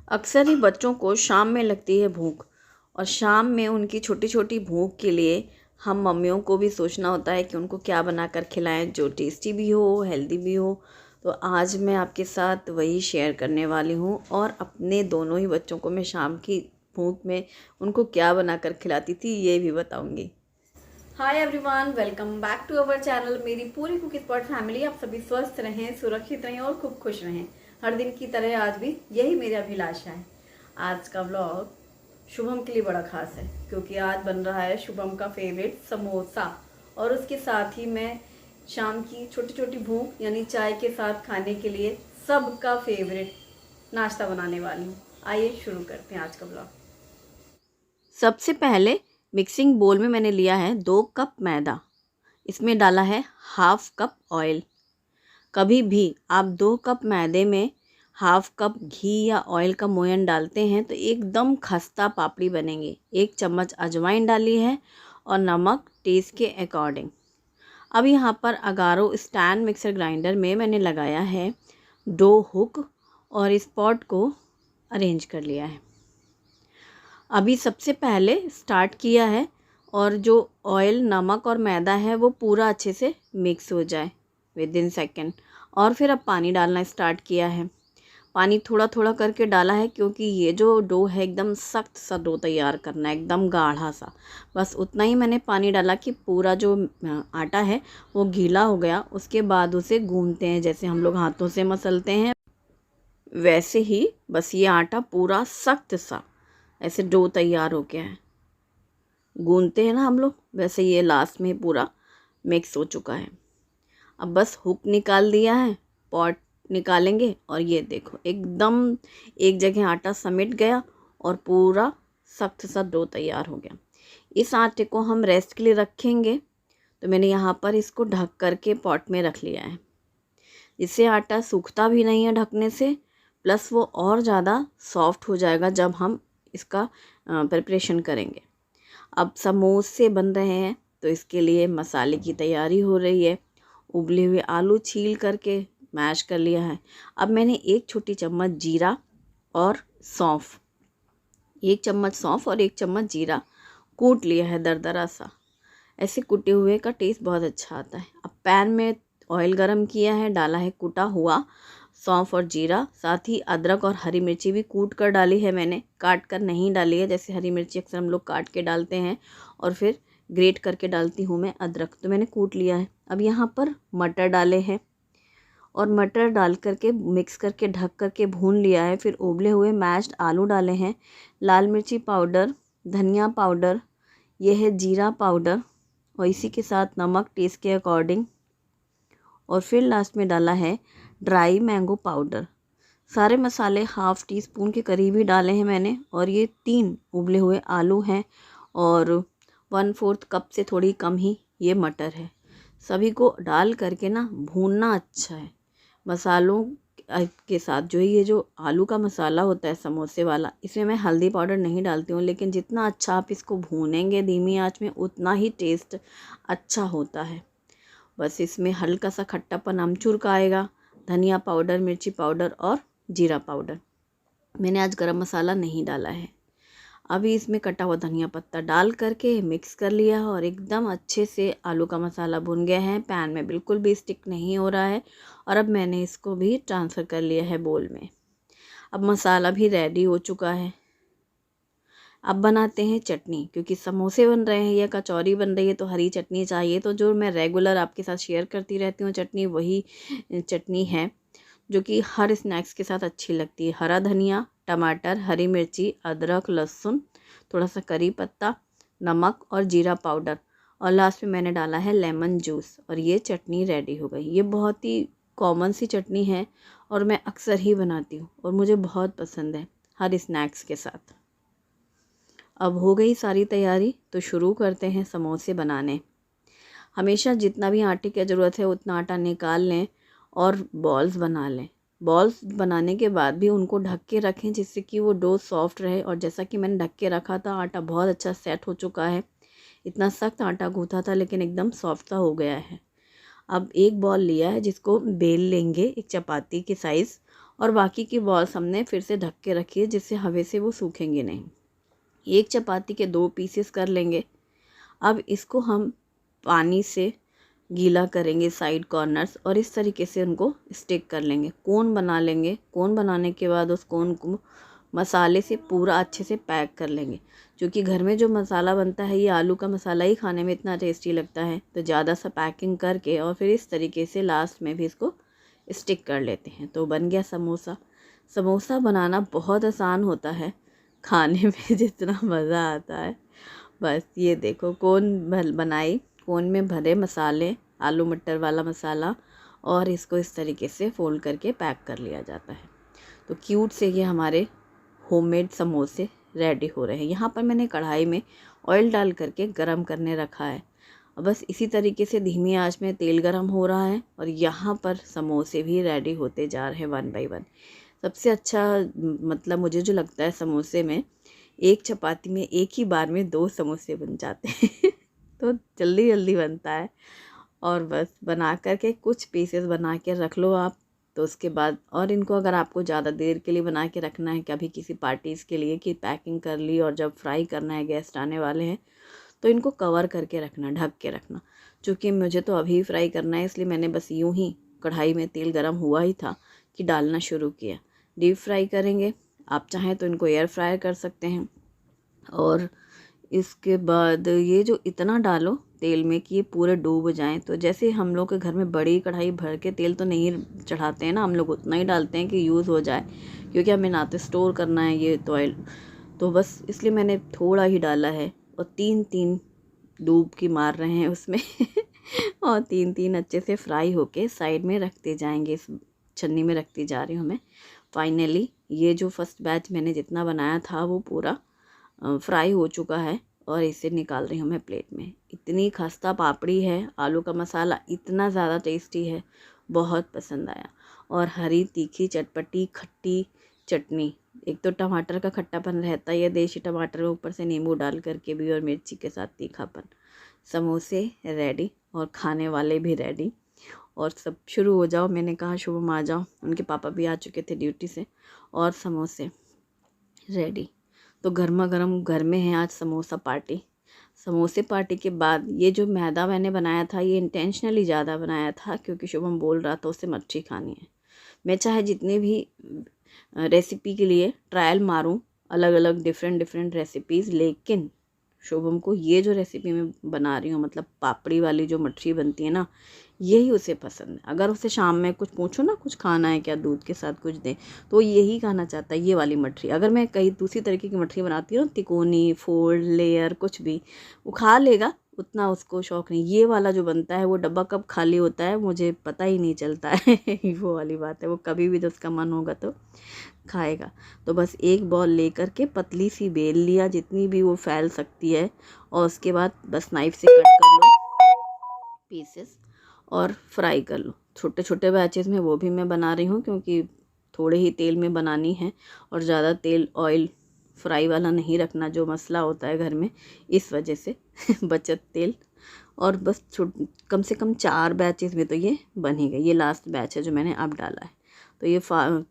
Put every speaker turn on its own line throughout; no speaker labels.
अक्सर ही बच्चों को शाम में लगती है भूख और शाम में उनकी छोटी छोटी भूख के लिए हम मम्मियों को भी सोचना होता है कि उनको क्या बनाकर खिलाएं जो टेस्टी भी हो, हेल्दी भी हो। तो आज मैं आपके साथ वही शेयर करने वाली हूँ और अपने दोनों ही बच्चों को मैं शाम की भूख में उनको क्या बनाकर खिलाती थी ये भी बताऊँगी। Hi everyone, welcome back to our channel. मेरी पूरी कुक स्पॉट फैमिली, आप सभी स्वस्थ रहें, सुरक्षित रहें और खूब खुश रहें। हर दिन की तरह आज भी यही मेरी अभिलाषा है। आज का व्लॉग शुभम के लिए बड़ा खास है क्योंकि आज बन रहा है शुभम का फेवरेट समोसा और उसके साथ ही मैं शाम की छोटी छोटी भूख यानी चाय के साथ खाने के लिए सबका फेवरेट नाश्ता बनाने वाली हूँ। आइए शुरू करते हैं आज का व्लॉग। सबसे पहले मिक्सिंग बोल में मैंने लिया है 2 कप मैदा। इसमें डाला है हाफ कप ऑयल। कभी भी आप 2 कप मैदे में हाफ कप घी या ऑयल का मोयन डालते हैं तो एकदम खस्ता पापड़ी बनेंगी। 1 चम्मच अजवाइन डाली है और नमक टेस्ट के अकॉर्डिंग। अब यहाँ पर अगारो स्टैंड मिक्सर ग्राइंडर में मैंने लगाया है डो हुक और इस पॉट को अरेंज कर लिया है। अभी सबसे पहले स्टार्ट किया है और जो ऑयल, नमक और मैदा है वो पूरा अच्छे से मिक्स हो जाए विद इन सेकेंड। और फिर अब पानी डालना स्टार्ट किया है। पानी थोड़ा थोड़ा करके डाला है क्योंकि ये जो डो है एकदम सख्त सा डो तैयार करना है, एकदम गाढ़ा सा। बस उतना ही मैंने पानी डाला कि पूरा जो आटा है वो गीला हो गया। उसके बाद उसे गूंथते हैं, जैसे हम लोग हाथों से मसलते हैं वैसे ही। बस ये आटा पूरा सख्त सा ऐसे डो तैयार हो गया है। गूंथते हैं ना हम लोग, वैसे ये लास्ट में पूरा मिक्स हो चुका है। अब बस हुक निकाल दिया है, पॉट निकालेंगे और ये देखो एकदम एक जगह आटा समेट गया और पूरा सख्त सा डो तैयार हो गया। इस आटे को हम रेस्ट के लिए रखेंगे तो मैंने यहाँ पर इसको ढक करके पॉट में रख लिया है। इससे आटा सूखता भी नहीं है ढकने से, प्लस वो और ज़्यादा सॉफ्ट हो जाएगा जब हम इसका प्रिपरेशन करेंगे। अब समोसे बन रहे हैं तो इसके लिए मसाले की तैयारी हो रही है। उबले हुए आलू छील करके मैश कर लिया है। अब मैंने 1 छोटी चम्मच जीरा और सौंफ, 1 चम्मच सौंफ और 1 चम्मच जीरा कूट लिया है दरदरा सा। ऐसे कुटे हुए का टेस्ट बहुत अच्छा आता है। अब पैन में ऑयल गरम किया है, डाला है कुटा हुआ सौंफ और जीरा, साथ ही अदरक और हरी मिर्ची भी कूट कर डाली है मैंने, काट कर नहीं डाली है। जैसे हरी मिर्ची अक्सर हम लोग काट के डालते हैं और फिर ग्रेट करके डालती हूँ मैं अदरक, तो मैंने कूट लिया है। अब यहाँ पर मटर डाले हैं और मटर डाल करके मिक्स करके ढक करके भून लिया है। फिर उबले हुए मैश्ड आलू डाले हैं, लाल मिर्ची पाउडर, धनिया पाउडर, यह है जीरा पाउडर और इसी के साथ नमक टेस्ट के अकॉर्डिंग। और फिर लास्ट में डाला है ड्राई मैंगो पाउडर। सारे मसाले हाफ टी स्पून के करीब ही डाले हैं मैंने। और ये 3 उबले हुए आलू हैं और 1/4 कप से थोड़ी कम ही ये मटर है। सभी को डाल करके ना भूनना अच्छा है मसालों के साथ। जो ये जो आलू का मसाला होता है समोसे वाला, इसमें मैं हल्दी पाउडर नहीं डालती हूँ, लेकिन जितना अच्छा आप इसको भूनेंगे धीमी आंच में उतना ही टेस्ट अच्छा होता है। बस इसमें हल्का सा खट्टापन अमचूर का आएगा, धनिया पाउडर, मिर्ची पाउडर और जीरा पाउडर। मैंने आज गरम मसाला नहीं डाला है। अभी इसमें कटा हुआ धनिया पत्ता डाल करके मिक्स कर लिया और एकदम अच्छे से आलू का मसाला भुन गया है। पैन में बिल्कुल भी स्टिक नहीं हो रहा है। और अब मैंने इसको भी ट्रांसफ़र कर लिया है बोल में। अब मसाला भी रेडी हो चुका है। अब बनाते हैं चटनी, क्योंकि समोसे बन रहे हैं या कचौरी बन रही है तो हरी चटनी चाहिए। तो जो मैं रेगुलर आपके साथ शेयर करती रहती हूँ चटनी, वही चटनी है जो कि हर स्नैक्स के साथ अच्छी लगती है। हरा धनिया, टमाटर, हरी मिर्ची, अदरक, लहसुन, थोड़ा सा करी पत्ता, नमक और जीरा पाउडर और लास्ट में मैंने डाला है लेमन जूस और ये चटनी रेडी हो गई। ये बहुत ही कॉमन सी चटनी है और मैं अक्सर ही बनाती हूँ और मुझे बहुत पसंद है हर स्नैक्स के साथ। अब हो गई सारी तैयारी तो शुरू करते हैं समोसे बनाने। हमेशा जितना भी आटे की ज़रूरत है उतना आटा निकाल लें और बॉल्स बना लें। बॉल्स बनाने के बाद भी उनको ढक के रखें जिससे कि वो डो सॉफ्ट रहे। और जैसा कि मैंने ढक के रखा था, आटा बहुत अच्छा सेट हो चुका है। इतना सख्त आटा गूँथा था लेकिन एकदम सॉफ्ट सा हो गया है। अब एक बॉल लिया है जिसको बेल लेंगे एक चपाती के साइज़ और बाकी की बॉल्स हमने फिर से ढक के रखी है, जिससे हवा से वो सूखेंगे नहीं। एक चपाती के 2 पीसेस कर लेंगे। अब इसको हम पानी से गीला करेंगे साइड कॉर्नर्स, और इस तरीके से उनको स्टिक कर लेंगे। कोन बना लेंगे। कोन बनाने के बाद उस कोन को मसाले से पूरा अच्छे से पैक कर लेंगे। क्योंकि घर में जो मसाला बनता है ये आलू का मसाला ही खाने में इतना टेस्टी लगता है, तो ज़्यादा सा पैकिंग करके और फिर इस तरीके से लास्ट में भी इसको स्टिक कर लेते हैं। तो बन गया समोसा। समोसा बनाना बहुत आसान होता है, खाने में जितना मज़ा आता है। बस ये देखो, कोन बनाई, कोन में भरे मसाले, आलू मटर वाला मसाला, और इसको इस तरीके से फोल्ड करके पैक कर लिया जाता है। तो क्यूट से ये हमारे होममेड समोसे रेडी हो रहे हैं। यहाँ पर मैंने कढ़ाई में ऑयल डाल करके गरम करने रखा है। बस इसी तरीके से धीमी आंच में तेल गरम हो रहा है, और यहाँ पर समोसे भी रेडी होते जा रहे हैं 1 बाय 1। सबसे अच्छा मतलब मुझे जो लगता है समोसे में, एक चपाती में एक ही बार में 2 समोसे बन जाते हैं तो जल्दी जल्दी बनता है। और बस बना करके कुछ पीसेस बना के रख लो आप। तो उसके बाद, और इनको अगर आपको ज़्यादा देर के लिए बना के रखना है, कभी किसी पार्टीज़ के लिए, कि पैकिंग कर ली और जब फ्राई करना है, गेस्ट आने वाले हैं, तो इनको कवर करके रखना, ढक के रखना। चूँकि मुझे तो अभी फ्राई करना है, इसलिए मैंने बस यूं ही कढ़ाई में तेल गरम हुआ ही था कि डालना शुरू किया। डीप फ्राई करेंगे। आप चाहें तो इनको एयर फ्राई कर सकते हैं। और इसके बाद ये जो इतना डालो तेल में कि ये पूरे डूब जाएं। तो जैसे हम लोग के घर में बड़ी कढ़ाई भर के तेल तो नहीं चढ़ाते हैं ना, हम लोग उतना ही डालते हैं कि यूज़ हो जाए, क्योंकि हमें ना तो स्टोर करना है ये तो ऑयल। तो बस इसलिए मैंने थोड़ा ही डाला है, और 3-3 डूब की मार रहे हैं उसमें और 3-3 अच्छे से फ्राई होके साइड में रखते जाएंगे। इस छन्नी में रखती जा रही हूँ मैं। फाइनली ये जो फर्स्ट बैच मैंने जितना बनाया था वो पूरा फ्राई हो चुका है, और इसे निकाल रही हूँ मैं प्लेट में। इतनी खस्ता पापड़ी है, आलू का मसाला इतना ज़्यादा टेस्टी है, बहुत पसंद आया। और हरी तीखी चटपटी खट्टी चटनी, एक तो टमाटर का खट्टापन रहता है, देशी टमाटर में ऊपर से नींबू डाल करके भी, और मिर्ची के साथ तीखापन। समोसे रेडी, और खाने वाले भी रेडी, और सब शुरू हो जाओ। मैंने कहा शुभम आ जाओ, उनके पापा भी आ चुके थे ड्यूटी से, और समोसे रेडी। तो गर्मा गर्म घर में है आज समोसा पार्टी। समोसे पार्टी के बाद ये जो मैदा मैंने बनाया था, ये इंटेंशनली ज़्यादा बनाया था, क्योंकि शुभम बोल रहा था उसे मच्छी खानी है। मैं चाहे जितने भी रेसिपी के लिए ट्रायल मारूं, अलग अलग डिफरेंट रेसिपीज़, लेकिन शुभम को ये जो रेसिपी मैं बना रही हूँ, मतलब पापड़ी वाली जो मच्छी बनती है ना, यही उसे पसंद है। अगर उसे शाम में कुछ पूछो ना, कुछ खाना है क्या, दूध के साथ कुछ दें, तो यही खाना चाहता है, ये वाली मछली। अगर मैं कहीं दूसरी तरीके की मछली बनाती हूँ, तिकोनी, फोल्ड, लेयर, कुछ भी, वो खा लेगा, उतना उसको शौक़ नहीं। ये वाला जो बनता है वो डब्बा कब खाली होता है मुझे पता ही नहीं चलता है वो वाली बात है। वो कभी भी जब उसका मन होगा तो खाएगा। तो बस एक बॉल लेकर के पतली सी बेल लिया, जितनी भी वो फैल सकती है, और उसके बाद बस नाइफ से कट कर लो पीसेस, और फ्राई कर लो छोटे छोटे बैचेस में। वो भी मैं बना रही हूँ, क्योंकि थोड़े ही तेल में बनानी है, और ज़्यादा तेल ऑयल फ्राई वाला नहीं रखना, जो मसला होता है घर में, इस वजह से बचत तेल। और बस कम से कम 4 बैचेस में तो ये बन ही गई। ये लास्ट बैच है जो मैंने अब डाला है। तो ये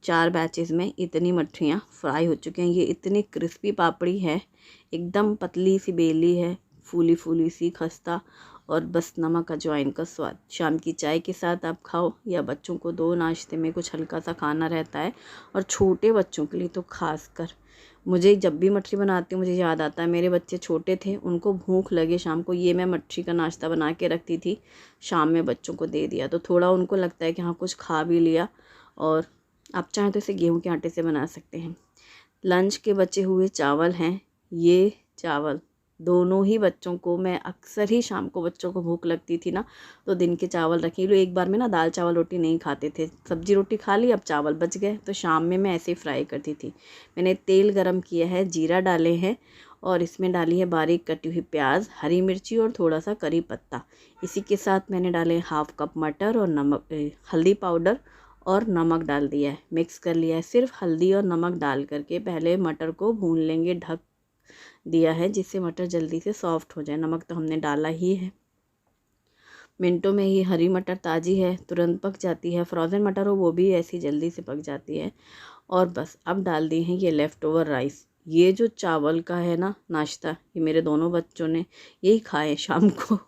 4 बैचेस में इतनी मठियाँ फ्राई हो चुकी हैं। ये इतनी क्रिस्पी पापड़ी है, एकदम पतली सी बेली है, फूली फूली सी खस्ता, और बस नमक अजवाइन का स्वाद। शाम की चाय के साथ आप खाओ, या बच्चों को दो, नाश्ते में कुछ हल्का सा खाना रहता है, और छोटे बच्चों के लिए तो खास कर। मुझे जब भी मछली बनाती हूँ मुझे याद आता है, मेरे बच्चे छोटे थे, उनको भूख लगे शाम को, ये मैं मच्छी का नाश्ता बना के रखती थी, शाम में बच्चों को दे दिया, तो थोड़ा उनको लगता है कि हाँ कुछ खा भी लिया। और आप चाहें तो इसे गेहूं के आटे से बना सकते हैं। लंच के बचे हुए चावल हैं, ये चावल दोनों ही बच्चों को, मैं अक्सर ही शाम को बच्चों को भूख लगती थी ना, तो दिन के चावल रखी लो। एक बार में ना दाल चावल रोटी नहीं खाते थे, सब्जी रोटी खा ली, अब चावल बच गए, तो शाम में मैं ऐसे ही फ्राई करती थी। मैंने तेल गरम किया है, जीरा डाले हैं, और इसमें डाली है बारीक कटी हुई प्याज, हरी मिर्ची, और थोड़ा सा करी पत्ता। इसी के साथ मैंने डाले 1/2 कप मटर, और नमक, हल्दी पाउडर और नमक डाल दिया है, मिक्स कर लिया है। सिर्फ हल्दी और नमक डाल करके पहले मटर को भून लेंगे, ढक दिया है, जिससे मटर जल्दी से सॉफ्ट हो जाए। नमक तो हमने डाला ही है। मिनटों में ही हरी मटर ताज़ी है, तुरंत पक जाती है। फ्रोज़न मटर हो वो भी ऐसी जल्दी से पक जाती है। और बस अब डाल दिए हैं ये लेफ़्ट ओवर राइस। ये जो चावल का है ना नाश्ता, ये मेरे दोनों बच्चों ने यही खाए शाम को।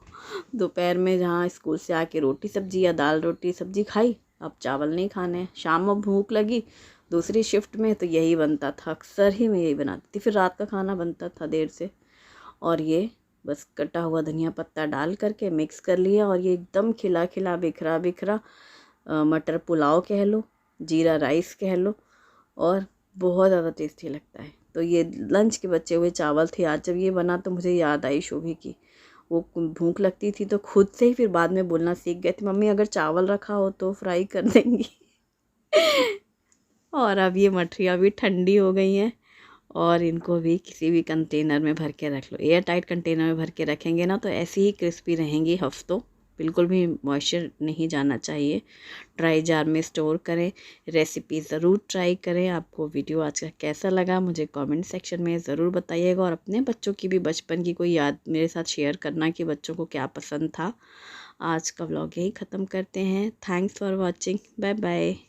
दोपहर में जहाँ स्कूल से आके रोटी सब्जी या दाल रोटी सब्जी खाई, अब चावल नहीं खाने हैं। शाम में भूख लगी दूसरी शिफ्ट में तो यही बनता था, अक्सर ही मैं यही बनाती थी। फिर रात का खाना बनता था देर से। और ये बस कटा हुआ धनिया पत्ता डाल करके मिक्स कर लिया और ये एकदम खिला खिला बिखरा बिखरा मटर पुलाव कह लो, जीरा राइस कह लो, और बहुत ज़्यादा टेस्टी लगता है। तो ये लंच के बचे हुए चावल थे। आज जब ये बना तो मुझे याद आई शोभी की। वो भूख लगती थी तो खुद से ही फिर बाद में बोलना सीख गए थे, मम्मी अगर चावल रखा हो तो फ्राई कर देंगी। और अब ये मठरियाँ भी ठंडी हो गई हैं और इनको भी किसी भी कंटेनर में भर के रख लो। एयर टाइट कंटेनर में भर के रखेंगे ना तो ऐसी ही क्रिस्पी रहेंगी हफ्तों, बिल्कुल भी मॉइस्चर नहीं जाना चाहिए। ड्राई जार में स्टोर करें। रेसिपी ज़रूर ट्राई करें। आपको वीडियो आज का कैसा लगा मुझे कमेंट सेक्शन में ज़रूर बताइएगा, और अपने बच्चों की भी बचपन की कोई याद मेरे साथ शेयर करना कि बच्चों को क्या पसंद था। आज का व्लॉग यही ख़त्म करते हैं। Thanks for watching. Bye bye.